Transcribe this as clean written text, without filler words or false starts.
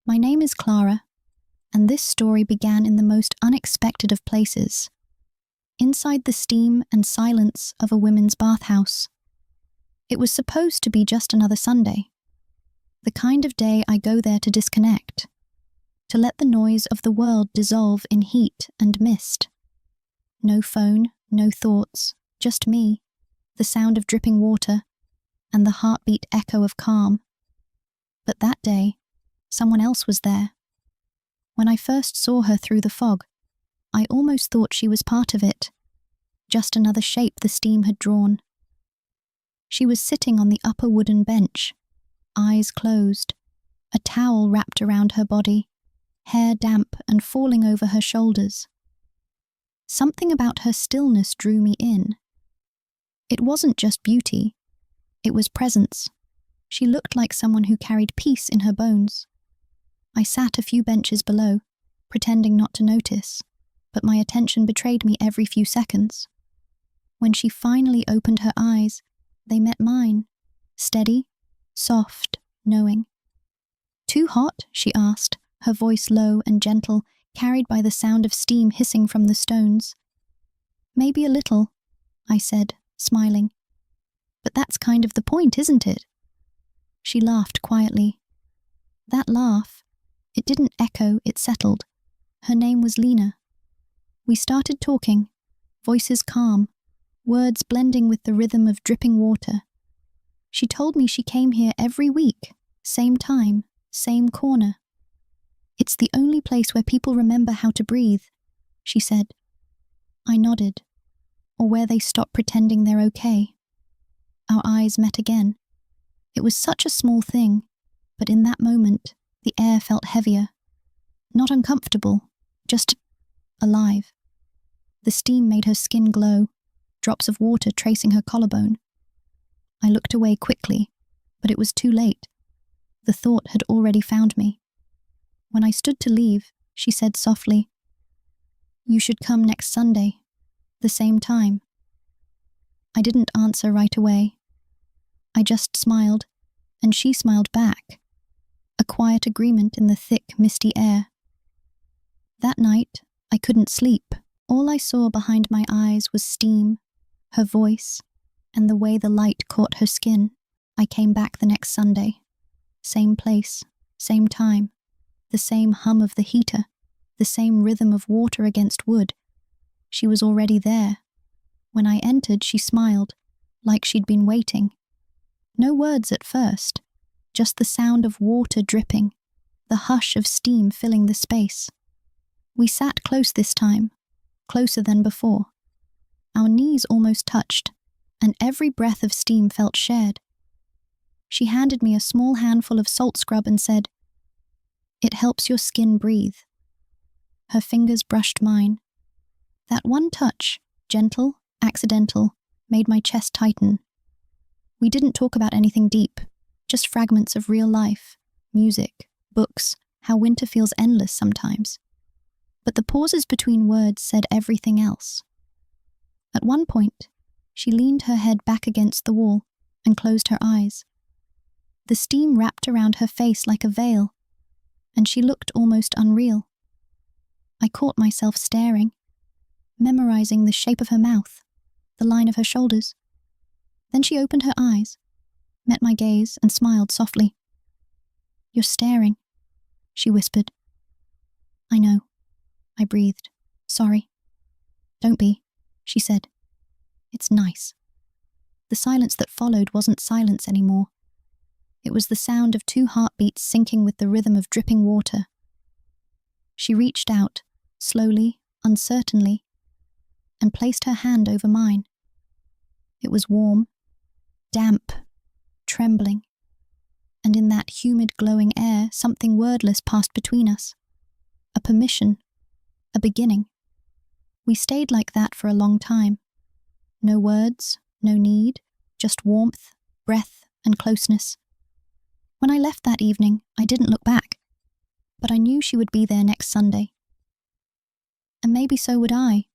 My name is Clara, and this story began in the most unexpected of places, inside the steam and silence of a women's bathhouse. It was supposed to be just another Sunday, the kind of day I go there to disconnect, to let the noise of the world dissolve in heat and mist. No phone, no thoughts, just me, the sound of dripping water, and the heartbeat echo of calm. But that day, someone else was there. When I first saw her through the fog, I almost thought she was part of it, just another shape the steam had drawn. She was sitting on the upper wooden bench, eyes closed, a towel wrapped around her body, hair damp and falling over her shoulders. Something about her stillness drew me in. It wasn't just beauty, it was presence. She looked like someone who carried peace in her bones. I sat a few benches below, pretending not to notice, but my attention betrayed me every few seconds. When she finally opened her eyes, they met mine, steady, soft, knowing. "Too hot?" she asked, her voice low and gentle, carried by the sound of steam hissing from the stones. "Maybe a little," I said, smiling. "But that's kind of the point, isn't it?" She laughed quietly. That laugh, it didn't echo, it settled. Her name was Lena. We started talking, voices calm, words blending with the rhythm of dripping water. She told me she came here every week, same time, same corner. "It's the only place where people remember how to breathe," she said. I nodded, or where they stop pretending they're okay. Our eyes met again. It was such a small thing, but in that moment, the air felt heavier. Not uncomfortable, just alive. The steam made her skin glow, drops of water tracing her collarbone. I looked away quickly, but it was too late. The thought had already found me. When I stood to leave, she said softly, "You should come next Sunday, the same time." I didn't answer right away. I just smiled, and she smiled back, a quiet agreement in the thick, misty air. That night, I couldn't sleep. All I saw behind my eyes was steam, her voice, and the way the light caught her skin. I came back the next Sunday. Same place, same time, the same hum of the heater, the same rhythm of water against wood. She was already there. When I entered, she smiled, like she'd been waiting. No words at first, just the sound of water dripping, the hush of steam filling the space. We sat close this time, closer than before. Our knees almost touched, and every breath of steam felt shared. She handed me a small handful of salt scrub and said, "It helps your skin breathe." Her fingers brushed mine. That one touch, gentle, accidental, made my chest tighten. We didn't talk about anything deep, just fragments of real life, music, books, how winter feels endless sometimes. But the pauses between words said everything else. At one point, she leaned her head back against the wall and closed her eyes. The steam wrapped around her face like a veil, and she looked almost unreal. I caught myself staring, memorizing the shape of her mouth, the line of her shoulders. Then she opened her eyes, met my gaze, and smiled softly. "You're staring," she whispered. "I know," I breathed. "Sorry." "Don't be," she said. "It's nice." The silence that followed wasn't silence anymore. It was the sound of two heartbeats syncing with the rhythm of dripping water. She reached out, slowly, uncertainly, and placed her hand over mine. It was warm, damp, trembling, and in that humid, glowing air, something wordless passed between us. A permission, a beginning. We stayed like that for a long time. No words, no need, just warmth, breath, and closeness. When I left that evening, I didn't look back, but I knew she would be there next Sunday. And maybe so would I.